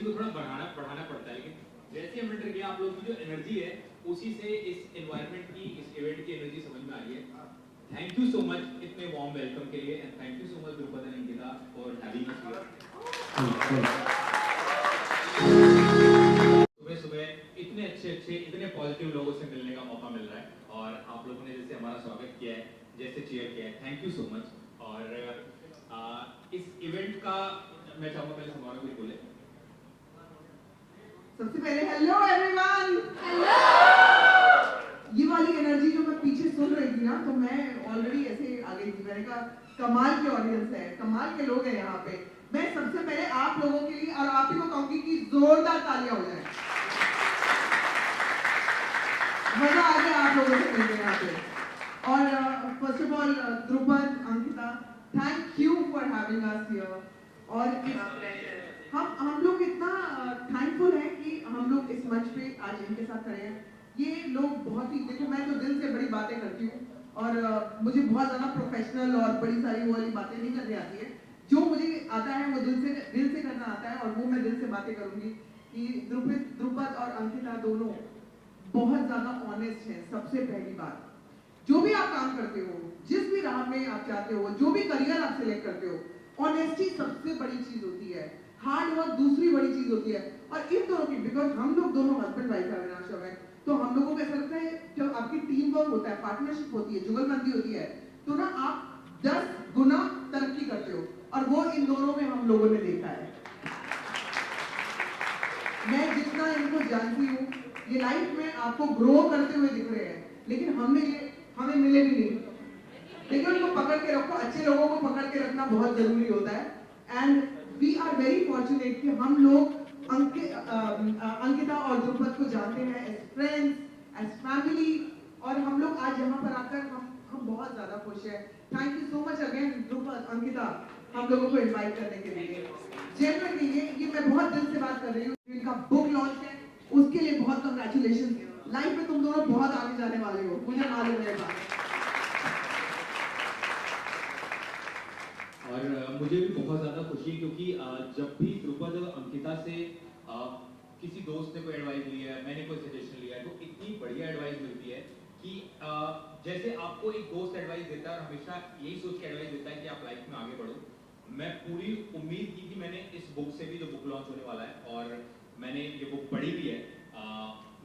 को थोड़ा बढ़ाना पड़ता है, लेकिन जैसे हम एंटर किया आप लोगों की जो एनर्जी है उसी से इस एनवायरनमेंट की, इस इवेंट की एनर्जी समझ में आ रही है। थैंक यू सो मच इतने वार्म वेलकम के लिए, and thank you so much Drupad and Ankita for having us here. सुबह सुबह इतने अच्छे इतने पॉजिटिव लोगों से मिलने का मौका मिल रहा है, और आप लोगों ने जैसे हमारा स्वागत किया है, जैसे चीयर किया है, थैंक यू सो मच। और इस इवेंट का मैं चाहूँगा पहले समारोह कुछ बोले। सबसे पहले हेलो एवरीवन। हेलो। ये वाली एनर्जी जो मैं पीछे सुन रही थी ना, तो मैं ऑलरेडी ऐसे आ गई थी। मैंने कहा कमाल की ऑडियंस है, कमाल के लोग हैं यहाँ पे। मैं सबसे पहले आप लोगों के लिए और आप ही को कहूंगी कि जोरदार तालियां हो जाए। मजा आ गया आप लोगों से मिलकर यहाँ पे। और first of all Drupad, Ankita, thank you for having us here. और हम लोग इतना थैंकफुल हैं कि हम लोग इस मंच पे आज इनके साथ खड़े हैं। ये लोग बहुत ही, देखो मैं तो दिल से बड़ी बातें करती हूँ, और मुझे बहुत ज़्यादा प्रोफेशनल और बड़ी सारी वो वाली बातें नहीं करनी आती है। जो मुझे आता है वो दिल से करना आता है, और वो मैं दिल से बातें करूँगी कि द्रुपद और अंकिता दोनों बहुत ज़्यादा ऑनेस्ट हैं। सबसे पहली बात, जो भी आप काम करते हो, जिस भी राह में आप चाहते हो, जो भी करियर आप सिलेक्ट करते हो, ऑनेस्टी सबसे बड़ी चीज़ होती है, हार्ड वर्क दूसरी बड़ी चीज होती है। और इन दोनों की, बिकॉज हम लोग दोनों हस्बैंड वाइफ है अविनाश और मैं, तो हम लोगों को ऐसा लगता है जब आपकी टीम वर्क होता है, पार्टनरशिप होती है, जुगलबंदी होती है, तो ना आप 10 गुना तरक्की करते हो, और वो इन दोनों में हम लोगों ने देखा है। मैं जितना इनको जानती हूँ, ये लाइफ में आपको ग्रो करते हुए दिख रहे हैं, लेकिन हमें मिले भी नहीं। लेकिन उनको पकड़ के रखो, अच्छे लोगों को पकड़ के रखना बहुत जरूरी होता है। And we are very fortunate कि हम लोग अंकिता और द्रुपद को जानते हैं एज फ्रेंड्स, एज फैमिली, और हम लोग आज यहाँ पर आकर हम बहुत ज्यादा खुश हैं। Thank you so much again Drupad, Ankita, हम लोगों को इनवाइट करने के लिए। जेन्युइनली ये मैं बहुत दिल से बात कर रही हूँ। इनका बुक लॉन्च है, उसके लिए बहुत कंग्रेचुलेशन। लाइफ में तुम दोनों बहुत आगे जाने वाले हो, मुझे मालूम है बात। और मुझे भी बहुत ज़्यादा खुशी है, क्योंकि जब भी द्रुपद और अंकिता से किसी दोस्त ने कोई एडवाइस लिया है, मैंने कोई सजेशन लिया है, तो इतनी बढ़िया एडवाइस मिलती है कि जैसे आपको एक दोस्त एडवाइस देता है और हमेशा यही सोच के एडवाइस देता है कि आप लाइफ में आगे बढ़ो। मैं पूरी उम्मीद की थी, मैंने इस बुक से भी, जो बुक लॉन्च होने वाला है, और मैंने ये बुक पढ़ी भी है,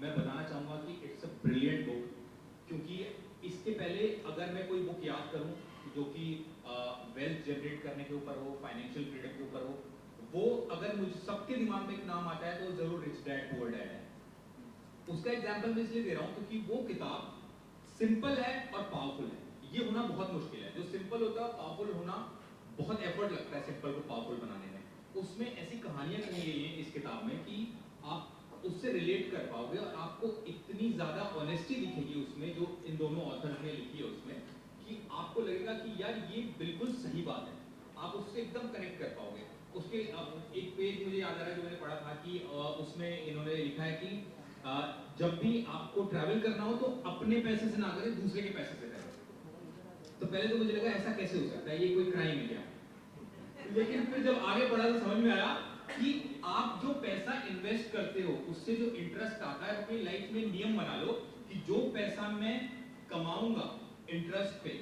मैं बताना चाहूँगा कि इट्स अ ब्रिलियंट बुक। क्योंकि इसके पहले अगर मैं कोई बुक याद करूँ जो कि वेल्थ जनरेट करने के ऊपर हो, फाइनेंशियल फ्रीडम के ऊपर हो, वो अगर मुझे सबके दिमाग में एक नाम आता है तो जरूर रिच डैड पुअर डैड है। उसका एग्जांपल मैं इसलिए दे रहा हूँ क्योंकि वो किताब सिंपल है और पावरफुल है। ये होना बहुत मुश्किल है, जो सिंपल होता है पावरफुल होना बहुत एफर्ट लगता है सिंपल को पावरफुल बनाने में। उसमें ऐसी कहानियां कही गई हैं इस किताब में कि आप उससे रिलेट कर पाओगे, और आपको इतनी ज्यादा ऑनेस्टी दिखेगी उसमें, जो इन दोनों ऑथर्स ने लिखी है उसमें, कि आपको लगेगा कि यार ये बिल्कुल सही बात है, आप उससे एकदम कनेक्ट कर पाओगे। उसके एक पेज मुझे याद आ रहा है जो मैंने पढ़ा था कि उसमें इन्होंने लिखा है कि जब भी आपको ट्रैवल करना हो तो अपने पैसे से ना करें, दूसरे के पैसे से करें। तो पहले तो मुझे लगा ऐसा कैसे हो सकता है, ये कोई क्राइम है क्या? लेकिन फिर जब आगे पढ़ा तो समझ में आया कि आप जो पैसा इन्वेस्ट करते हो उससे जो इंटरेस्ट आता है, अपनी लाइफ में नियम बना लो कि जो पैसा मैं कमाऊंगा इंटरेस्ट पे,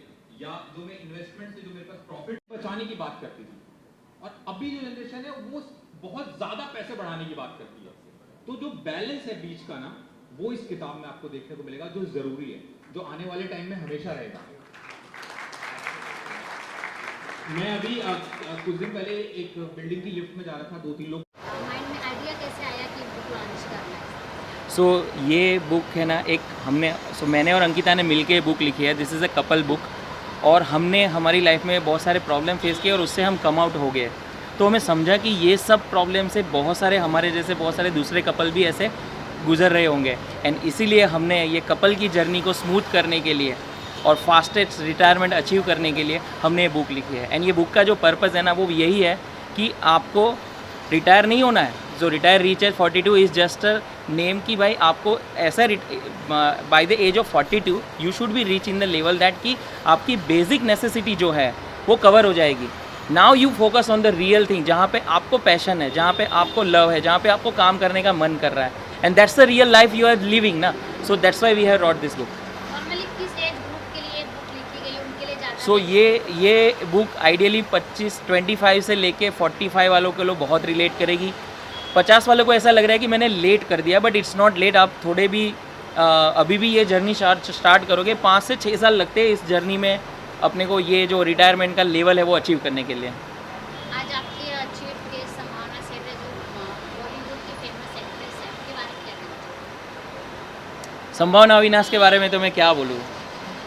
या जो मैं इन्वेस्टमेंट से जो मेरे पास प्रॉफिट बचाने की बात करती थी, और अभी जो जनरेशन है वो बहुत ज्यादा पैसे बढ़ाने की बात करती है। तो जो बैलेंस है बीच का ना, वो इस किताब में आपको देखने को मिलेगा, जो जरूरी है, जो आने वाले टाइम में हमेशा रहेगा। मैं अभी कुछ दिन पहले एक बिल्डिंग की लिफ्ट में जा रहा था, 2-3 लोग। माइंड में आइडिया कैसे आया कि बुक लॉन्च करना है? ये बुक है ना, मैंने और अंकिता ने मिलके बुक लिखी है। This is a couple book, और हमने हमारी लाइफ में बहुत सारे प्रॉब्लम फेस किए और उससे हम कम आउट हो गए। तो हमें समझा कि ये सब प्रॉब्लम से बहुत सारे हमारे जैसे बहुत सारे दूसरे कपल भी ऐसे गुजर रहे होंगे, एंड इसीलिए हमने ये कपल की जर्नी को स्मूथ करने के लिए और फास्टेस्ट रिटायरमेंट अचीव करने के लिए हमने ये बुक लिखी है। एंड ये बुक का जो पर्पज़ है ना, वो यही है कि आपको रिटायर नहीं होना है। जो retire reaches 42 is just a name कि भाई आपको ऐसा by the age of 42 you should be reach in the level that कि आपकी बेसिक नेसेसिटी जो है वो कवर हो जाएगी। Now you focus on the real thing, जहाँ पे आपको पैशन है, जहाँ पे आपको लव है, जहाँ पे आपको काम करने का मन कर रहा है, and that's the real life you are living ना. So that's why we have wrote this book. Normally किस एज ग्रुप के लिए बुक लिखी गई, उनके लिए ज़्यादा सो ये बुक आइडियली 25 से लेके 45 वालों के लोग बहुत रिलेट करेगी. 50 वालों को ऐसा लग रहा है कि मैंने लेट कर दिया, बट इट्स नॉट लेट. आप थोड़े भी अभी भी ये जर्नी स्टार्ट करोगे, 5 से 6 साल लगते हैं इस जर्नी में अपने को ये जो रिटायरमेंट का लेवल है वो अचीव करने के लिए. आज आपकी चीफ के संभावना सेठ है, जो बॉलीवुड की फेमस एक्ट्रेस है, उनके बारे में क्या कहना चाहिए? संभावना अविनाश के बारे में तो मैं क्या बोलूँ.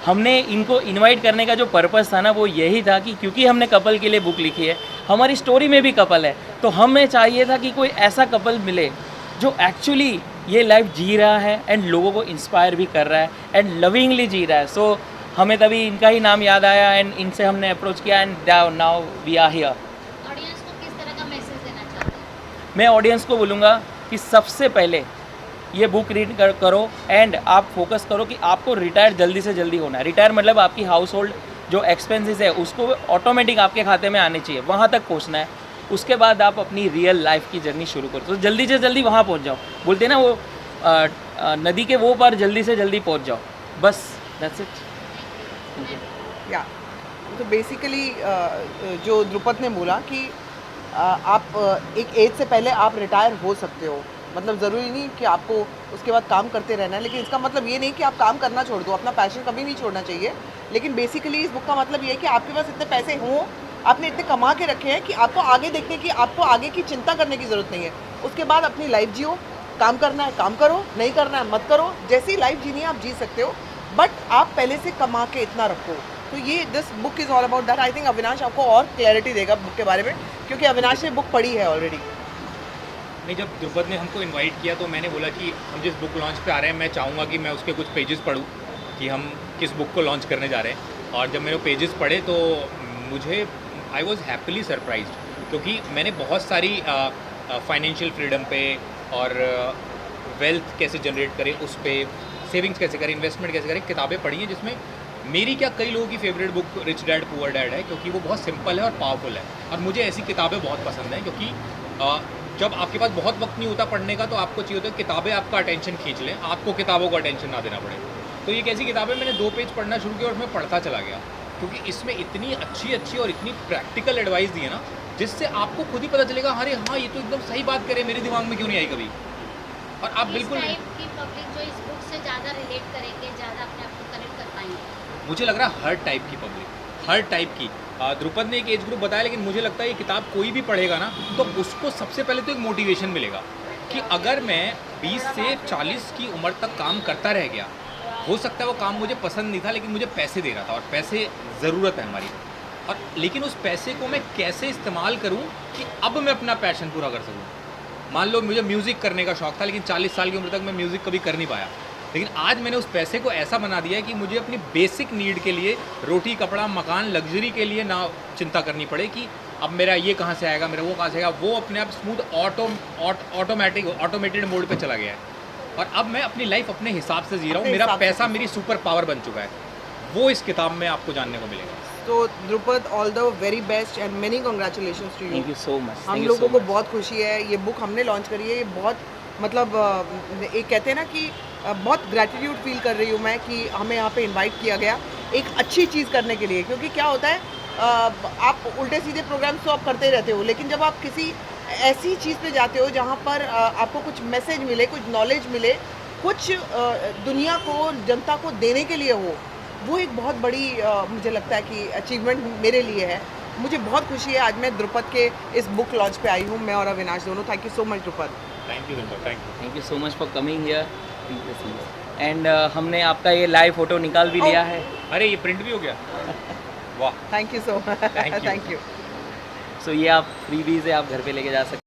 हमने इनको इनवाइट करने का जो पर्पस था ना, वो यही था कि क्योंकि हमने कपल के लिए बुक लिखी है, हमारी स्टोरी में भी कपल है, तो हमें चाहिए था कि कोई ऐसा कपल मिले जो एक्चुअली ये लाइफ जी रहा है एंड लोगों को इंस्पायर भी कर रहा है एंड लविंगली जी रहा है. सो हमें तभी इनका ही नाम याद आया एंड इनसे हमने अप्रोच किया and now we are here. Audience को किस तरह का मैसेज देना चाहते हैं? मैं ऑडियंस को बोलूँगा कि सबसे पहले ये बुक रीड करो एंड आप फोकस करो कि आपको रिटायर जल्दी से जल्दी होना है. रिटायर मतलब आपकी हाउस होल्ड जो एक्सपेंसेस है उसको ऑटोमेटिक आपके खाते में आने चाहिए, वहाँ तक पहुँचना है. उसके बाद आप अपनी रियल लाइफ की जर्नी शुरू करो. तो जल्दी से जल्दी वहाँ पहुँच जाओ. बोलते हैं ना वो नदी के वो पार जल्दी से जल्दी पहुँच जाओ. बस दैट्स इट. या तो बेसिकली जो द्रुपद ने बोला कि आप एक एज से पहले आप रिटायर हो सकते हो. मतलब ज़रूरी नहीं कि आपको उसके बाद काम करते रहना है, लेकिन इसका मतलब ये नहीं कि आप काम करना छोड़ दो. अपना पैशन कभी नहीं छोड़ना चाहिए. लेकिन बेसिकली इस बुक का मतलब ये है कि आपके पास इतने पैसे हों, आपने इतने कमा के रखे हैं कि आपको आगे देखने की, आपको आगे की चिंता करने की ज़रूरत नहीं है. उसके बाद अपनी लाइफ जियो. काम करना है काम करो, नहीं करना है मत करो. जैसी लाइफ जीनी है आप जी सकते हो, बट आप पहले से कमा के इतना रखो. तो ये this book is all about that. I think Avinash आपको और क्लैरिटी देगा बुक के बारे में, क्योंकि अविनाश ने बुक पढ़ी है ऑलरेडी. नहीं, जब द्रुपद ने हमको इनवाइट किया तो मैंने बोला कि हम जिस बुक लॉन्च पे आ रहे हैं, मैं चाहूँगा कि मैं उसके कुछ पेजेस पढूं कि हम किस बुक को लॉन्च करने जा रहे हैं. और जब मैंने पेजेस पढ़े तो मुझे आई वॉज हैप्पीली सरप्राइज्ड, क्योंकि मैंने बहुत सारी फाइनेंशियल फ्रीडम पे और वेल्थ कैसे जनरेट करें उस पर, सेविंग्स कैसे करें, इन्वेस्टमेंट कैसे करें, किताबें पढ़ी हैं. जिसमें मेरी क्या कई लोगों की favourite book rich dad poor dad है, क्योंकि वो बहुत सिंपल है और पावरफुल है. और मुझे ऐसी किताबें बहुत पसंद हैं, क्योंकि जब आपके पास बहुत वक्त नहीं होता पढ़ने का, तो आपको चाहिए होता है किताबें आपका अटेंशन खींच लें, आपको किताबों को अटेंशन ना देना पड़े. तो ये कैसी किताबें, मैंने 2 पेज पढ़ना शुरू किया और मैं पढ़ता चला गया, क्योंकि इसमें इतनी अच्छी और इतनी प्रैक्टिकल एडवाइस दी है ना, जिससे आपको खुद ही पता चलेगा, अरे हाँ ये तो एकदम सही बात करे, मेरे दिमाग में क्यों नहीं आई कभी. और आप बिल्कुल, टाइप की पब्लिक जो इस बुक से ज़्यादा रिलेट करेंगे, ज़्यादा अपने आप को कनेक्ट कर पाएंगे? मुझे लग रहा है हर टाइप की पब्लिक, हर टाइप की. द्रुपद ने एक एज ग्रुप बताया, लेकिन मुझे लगता है ये किताब कोई भी पढ़ेगा ना, तो उसको सबसे पहले तो एक मोटिवेशन मिलेगा कि अगर मैं 20 से 40 की उम्र तक काम करता रह गया, हो सकता है वो काम मुझे पसंद नहीं था, लेकिन मुझे पैसे दे रहा था, और पैसे ज़रूरत है हमारी, और लेकिन उस पैसे को मैं कैसे इस्तेमाल करूं कि अब मैं अपना पैशन पूरा कर सकूं. मान लो मुझे म्यूज़िक करने का शौक़ था, लेकिन 40 साल की उम्र तक मैं म्यूज़िक कभी कर नहीं पाया, लेकिन आज मैंने उस पैसे को ऐसा बना दिया है कि मुझे अपनी बेसिक नीड के लिए, रोटी कपड़ा मकान लग्जरी के लिए ना चिंता करनी पड़े कि अब मेरा ये कहाँ से आएगा, मेरा वो कहाँ से आएगा. वो अपने आप स्मूथ ऑटोमेटेड मोड पे चला गया है, और अब मैं अपनी लाइफ अपने हिसाब से जी रहा हूँ. मेरा पैसा मेरी सुपर पावर बन चुका है. वो इस किताब में आपको जानने को मिलेगा. तो Drupad, all the very best and many congratulations to you. Thank you so much. हम लोगों को बहुत खुशी है. ये बुक हमने लॉन्च करी है, ये बहुत मतलब एक कहते हैं ना कि बहुत ग्रैटिट्यूड फील कर रही हूँ मैं कि हमें यहाँ पे इनवाइट किया गया एक अच्छी चीज़ करने के लिए. क्योंकि क्या होता है, आप उल्टे सीधे प्रोग्राम्स तो आप करते रहते हो, लेकिन जब आप किसी ऐसी चीज़ पे जाते हो जहाँ पर आपको कुछ मैसेज मिले, कुछ नॉलेज मिले, कुछ दुनिया को, जनता को देने के लिए हो, वो एक बहुत बड़ी मुझे लगता है कि अचीवमेंट मेरे लिए है. मुझे बहुत खुशी है आज मैं द्रुपद के इस बुक लॉन्च पे आई हूँ, मैं और अविनाश दोनों. Thank you so much Drupad. Thank you. Thank you so much for coming here. And हमने आपका ये लाइव फोटो निकाल भी लिया है. अरे ये प्रिंट भी हो गया. वाह. Thank you so much. Thank you. Thank you. So ये आप फ्रीबीज है, आप घर पे लेके जा सकते